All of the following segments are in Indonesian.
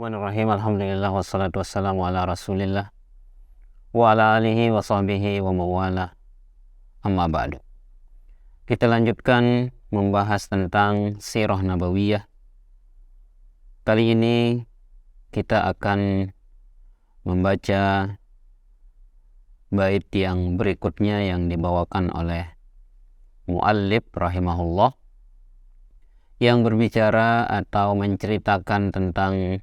Bismillahirrahmanirrahim. Alhamdulillah wassalatu wassalamu ala Rasulillah wa ala alihi wa sahbihi wa mawala. Amma ba'du. Kita lanjutkan membahas tentang sirah nabawiyah. Kali ini kita akan membaca bait yang berikutnya yang dibawakan oleh muallif rahimahullah, yang berbicara atau menceritakan tentang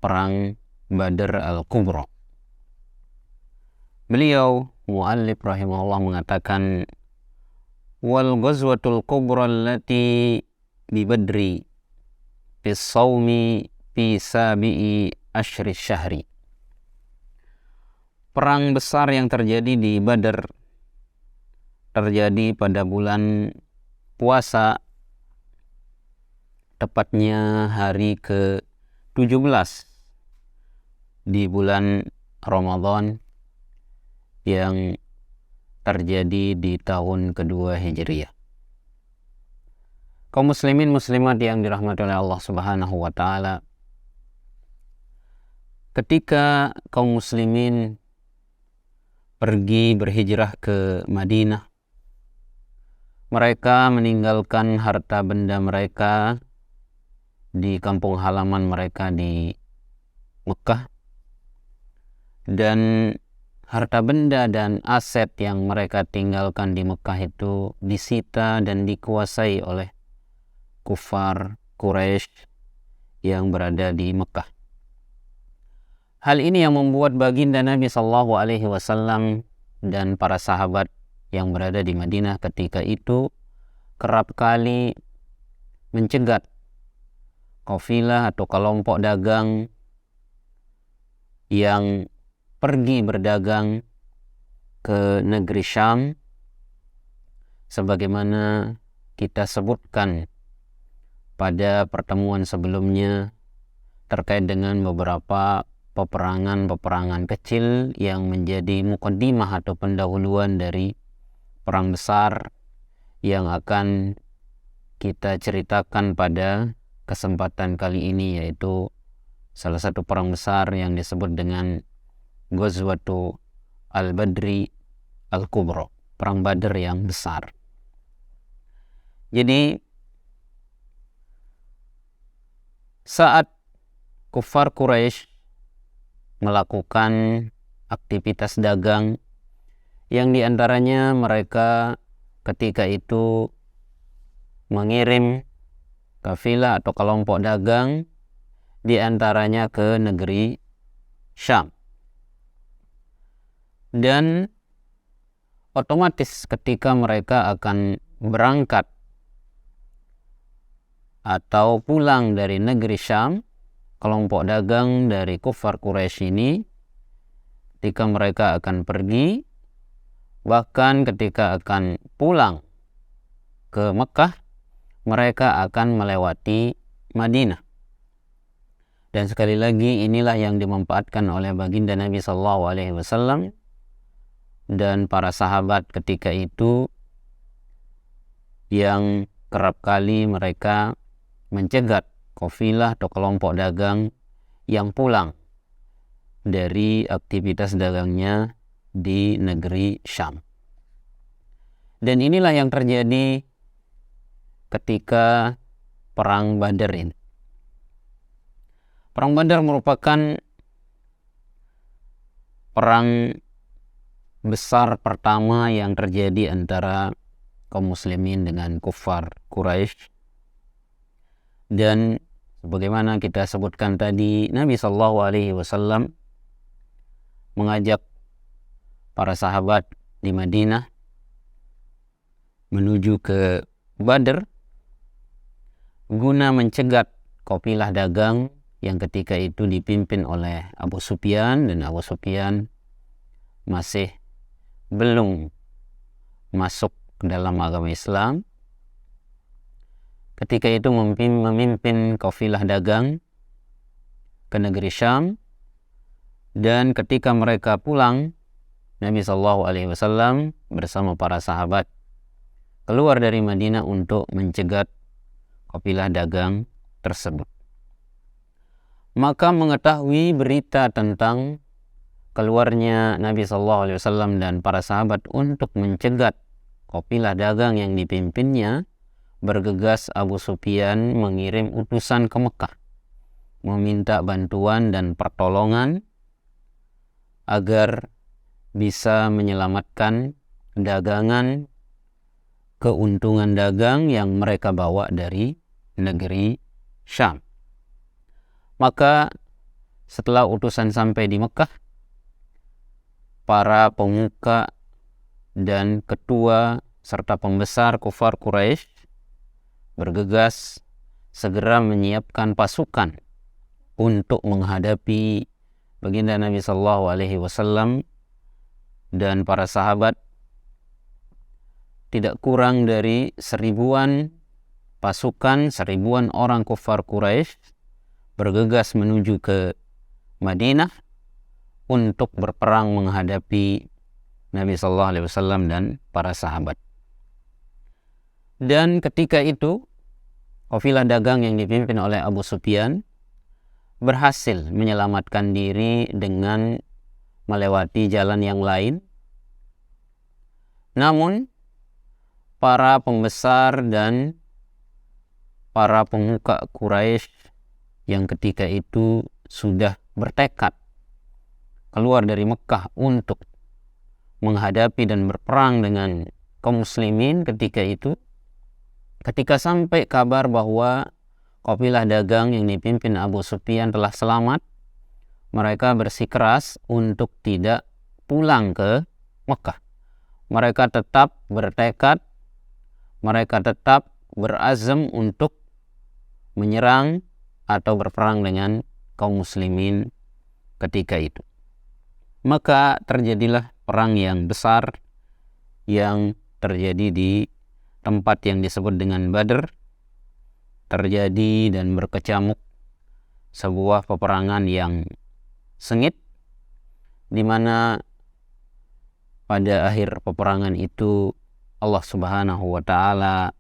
perang Badr al-Kubra. Beliau muallif rahimahullah mengatakan, wal ghazwatul kubra allati bi Badri bis sawmi fi sabi'i asyri syahri. Perang besar yang terjadi di Badr terjadi pada bulan puasa, tepatnya hari ke-17 di bulan Ramadan yang terjadi di tahun kedua Hijriyah. Kaum muslimin muslimat yang dirahmati oleh Allah Subhanahu wa taala, ketika kaum muslimin pergi berhijrah ke Madinah, mereka meninggalkan harta benda mereka di kampung halaman mereka di Mekah, dan harta benda dan aset yang mereka tinggalkan di Mekah itu disita dan dikuasai oleh kufar Quraisy yang berada di Mekah. Hal ini yang membuat baginda Nabi Sallallahu Alaihi Wasallam dan para sahabat yang berada di Madinah ketika itu kerap kali mencegat kafilah atau kelompok dagang yang pergi berdagang ke negeri Syam, sebagaimana kita sebutkan pada pertemuan sebelumnya terkait dengan beberapa peperangan kecil yang menjadi muqaddimah atau pendahuluan dari perang besar yang akan kita ceritakan pada kesempatan kali ini, yaitu salah satu perang besar yang disebut dengan Ghazwatu al-Badri al-Kubra, perang Badr yang besar. Jadi saat kufar Quraisy melakukan aktivitas dagang yang diantaranya mereka ketika itu mengirim kafilah atau kelompok dagang diantaranya ke negeri Syam, dan otomatis ketika mereka akan berangkat atau pulang dari negeri Syam, kelompok dagang dari kufar Quraisy ini ketika mereka akan pergi, bahkan ketika akan pulang ke Mekah, mereka akan melewati Madinah. Dan sekali lagi inilah yang dimanfaatkan oleh baginda Nabi Sallallahu Alaihi Wasallam dan para sahabat ketika itu, yang kerap kali mereka mencegat kafilah atau kelompok dagang yang pulang dari aktivitas dagangnya di negeri Syam. Dan inilah yang terjadi ketika perang Badar ini. Perang Badar merupakan perang besar pertama yang terjadi antara kaum muslimin dengan kufar Quraisy. Dan sebagaimana kita sebutkan tadi, Nabi Sallallahu Alaihi Wasallam mengajak para sahabat di Madinah menuju ke Badr guna mencegat kafilah dagang yang ketika itu dipimpin oleh Abu Sufyan, dan Abu Sufyan masih belum masuk ke dalam agama Islam. Ketika itu memimpin kafilah dagang ke negeri Syam, dan ketika mereka pulang, Nabi Sallallahu Alaihi Wasallam bersama para sahabat keluar dari Madinah untuk mencegat kafilah dagang tersebut. maka mengetahui berita tentang keluarnya Nabi SAW dan para sahabat untuk mencegat kafilah dagang yang dipimpinnya, bergegas Abu Sufyan mengirim utusan ke Mekah meminta bantuan dan pertolongan agar bisa menyelamatkan dagangan, keuntungan dagang yang mereka bawa dari negeri Syam. Maka setelah utusan sampai di Mekah, para pemuka dan ketua serta pembesar kufar Quraisy bergegas segera menyiapkan pasukan untuk menghadapi baginda Nabi Sallallahu Alaihi Wasallam dan para sahabat. Tidak kurang dari 1000-an pasukan, 1000-an orang kufar Quraisy bergegas menuju ke Madinah untuk berperang menghadapi Nabi Sallallahu Alaihi Wasallam dan para sahabat. Dan ketika itu kafilah dagang yang dipimpin oleh Abu Sufyan berhasil menyelamatkan diri dengan melewati jalan yang lain. Namun para pembesar dan para pemuka Quraisy yang ketika itu sudah bertekad keluar dari Mekah untuk menghadapi dan berperang dengan kaum muslimin ketika sampai kabar bahwa kafilah dagang yang dipimpin Abu Sufyan telah selamat, mereka bersikeras untuk tidak pulang ke Mekah. Mereka tetap bertekad, mereka tetap berazam untuk menyerang atau berperang dengan kaum muslimin ketika itu. Maka terjadilah perang yang besar yang terjadi di tempat yang disebut dengan Badr. Terjadi dan berkecamuk sebuah peperangan yang sengit, di mana pada akhir peperangan itu Allah Subhanahu wa Ta'ala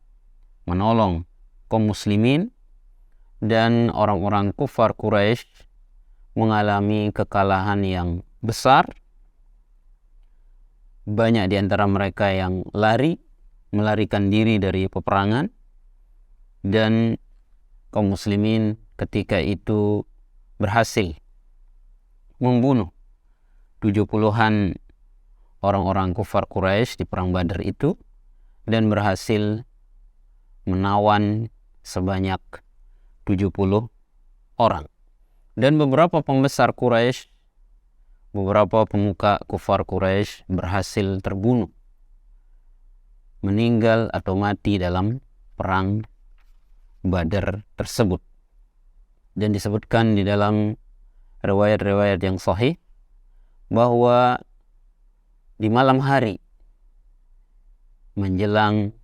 menolong kaum muslimin dan orang-orang kufar Quraisy mengalami kekalahan yang besar. Banyak di antara mereka yang melarikan diri dari peperangan, dan kaum muslimin ketika itu berhasil membunuh 70-an orang-orang kufar Quraisy di perang Badar itu, dan berhasil menawan sebanyak 70 orang. Dan beberapa pembesar Quraisy, beberapa pemuka kufar Quraisy berhasil terbunuh, meninggal atau mati dalam perang Badar tersebut. Dan disebutkan di dalam riwayat-riwayat yang sahih bahwa di malam hari menjelang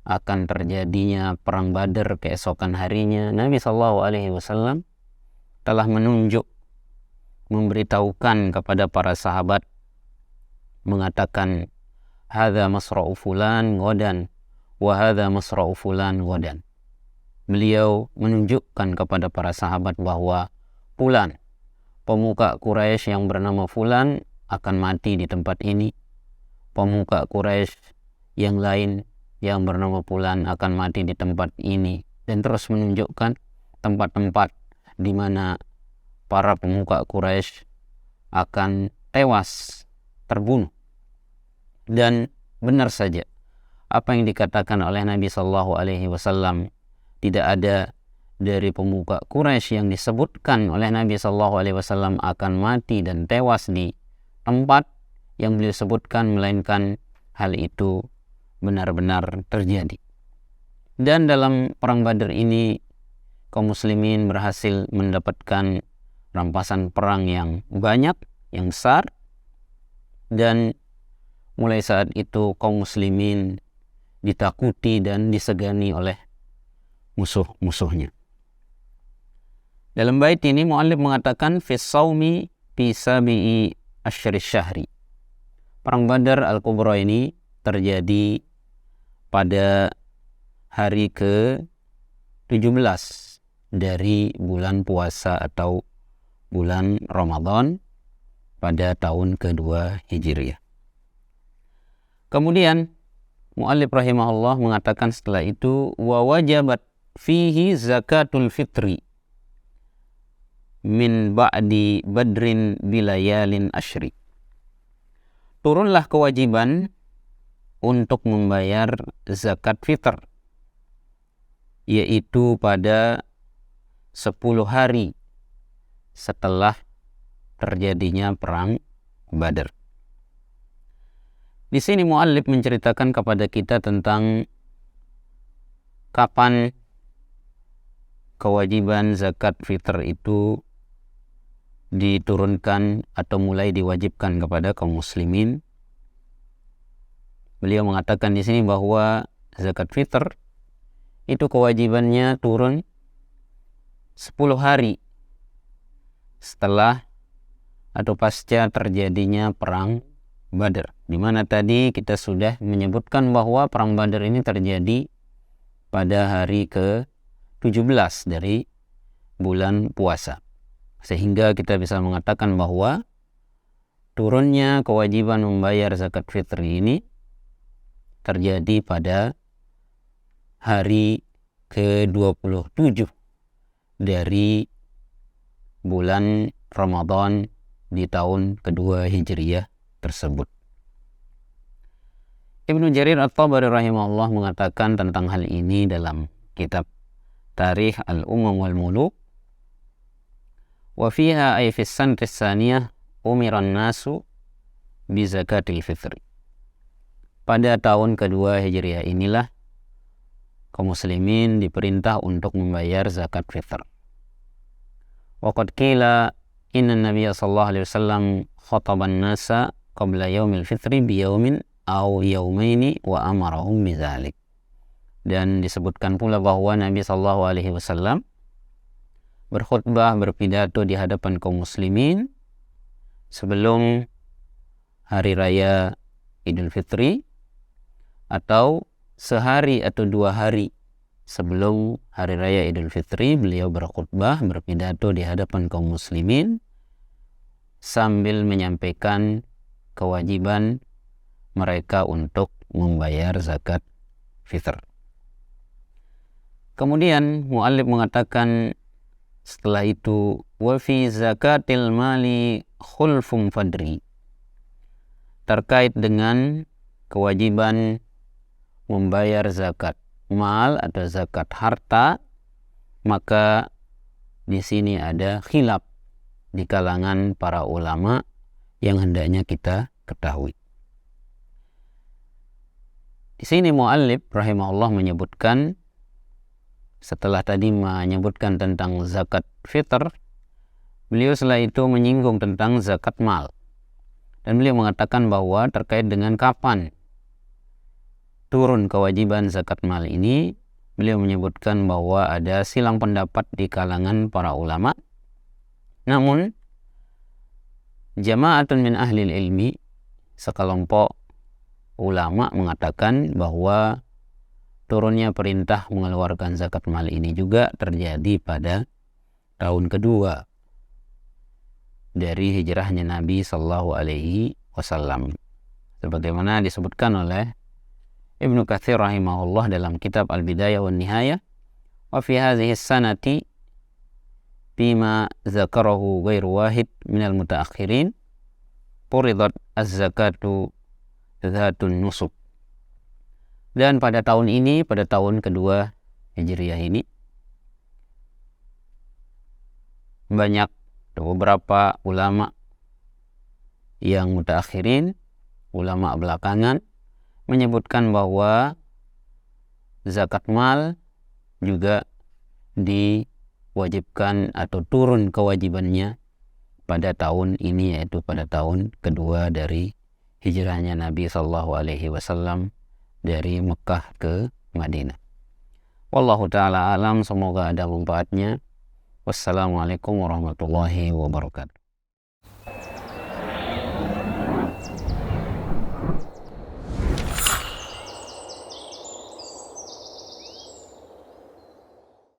akan terjadinya perang Badar keesokan harinya, Nabi SAW telah memberitahukan kepada para sahabat, mengatakan, hadza masra'u fulan ghadan wa hadza masra'u fulan ghadan. Beliau menunjukkan kepada para sahabat bahwa fulan, pemuka Quraisy yang bernama fulan, akan mati di tempat ini. Pemuka Quraisy yang lain yang bernama fulan akan mati di tempat ini. Dan terus menunjukkan tempat-tempat di mana para pemuka Quraisy akan tewas, terbunuh. Dan benar saja apa yang dikatakan oleh Nabi Sallallahu Alaihi Wasallam, tidak ada dari pemuka Quraisy yang disebutkan oleh Nabi Sallallahu Alaihi Wasallam akan mati dan tewas di tempat yang beliau sebutkan, melainkan hal itu benar-benar terjadi. Dan dalam perang Badar ini kaum muslimin berhasil mendapatkan rampasan perang yang banyak, yang besar, dan mulai saat itu kaum muslimin ditakuti dan disegani oleh musuh-musuhnya. Dalam bait ini muallif mengatakan fi shaumi fi sabi'i asyri syahri. Perang Badar Al-Kubra ini terjadi pada hari ke-17 dari bulan puasa atau bulan Ramadan pada tahun kedua Hijriah. Kemudian mu'allif rahimahullah mengatakan setelah itu wa wajabat fihi zakatul fitri min ba'di badrin bilayalin asyri. Turunlah kewajiban untuk membayar zakat fitr, yaitu pada 10 hari setelah terjadinya perang Badar. Di sini mu'allif menceritakan kepada kita tentang kapan kewajiban zakat fitr itu diturunkan atau mulai diwajibkan kepada kaum muslimin. Beliau mengatakan di sini bahwa zakat fitr itu kewajibannya turun 10 hari setelah atau pasca terjadinya perang Badar, di mana tadi kita sudah menyebutkan bahwa perang Badar ini terjadi pada hari ke-17 dari bulan puasa, sehingga kita bisa mengatakan bahwa turunnya kewajiban membayar zakat fitri ini terjadi pada hari ke-27 dari bulan Ramadan di tahun kedua Hijriah tersebut. Ibnu Jarir At-Tabari rahimahullah mengatakan tentang hal ini dalam kitab Tarikh Al-Umam wal Muluk, wa fiha ay fi sanati tsaniyah umiran nasu bi zakatil fitri. Pada tahun kedua Hijriah inilah kaum muslimin diperintah untuk membayar zakat fitr. Waqad qila inna Nabiya sallallahu alaihi wasallam khataban nasa qabla yaumil fitri bi yaumin aw yaumaini wa amarahum bidzalik. Dan disebutkan pula bahwa Nabi sallallahu alaihi wasallam berkhutbah, berpidato di hadapan kaum muslimin sebelum hari raya Idul Fitri atau sehari atau 2 hari sebelum hari raya Idul Fitri. Beliau berkhutbah, berpidato di hadapan kaum muslimin sambil menyampaikan kewajiban mereka untuk membayar zakat fitr. Kemudian mu'allif mengatakan setelah itu wa fi zakatil mali khulfum fadri, terkait dengan kewajiban membayar zakat mal atau zakat harta, maka di sini ada khilaf di kalangan para ulama yang hendaknya kita ketahui. Di sini mu'allif rahimahullah menyebutkan, setelah tadi menyebutkan tentang zakat fitr, beliau setelah itu menyinggung tentang zakat mal. Dan beliau mengatakan bahwa terkait dengan kapan turun kewajiban zakat mal ini, beliau menyebutkan bahwa ada silang pendapat di kalangan para ulama. Namun jama'atun min ahli ilmi, sekelompok ulama mengatakan bahwa turunnya perintah mengeluarkan zakat mal ini juga terjadi pada tahun kedua dari hijrahnya Nabi sallallahu alaihi wasallam, sebagaimana disebutkan oleh Ibnu Katsir rahimahullah dalam kitab Al-Bidayah wan Nihayah, wa fi hadhihi sanati bima zakarahu ghairu wahid minal mutaakhirin furidat az-zakatu dzatun nusuk. Dan pada tahun ini, pada tahun kedua Hijriah ini, banyak beberapa ulama yang mutaakhirin, ulama belakangan, menyebutkan bahwa zakat mal juga diwajibkan atau turun kewajibannya pada tahun ini, yaitu pada tahun kedua dari hijrahnya Nabi sallallahu alaihi wasallam dari Mekah ke Madinah. Wallahu ta'ala alam, semoga ada manfaatnya. Wassalamualaikum warahmatullahi wabarakatuh.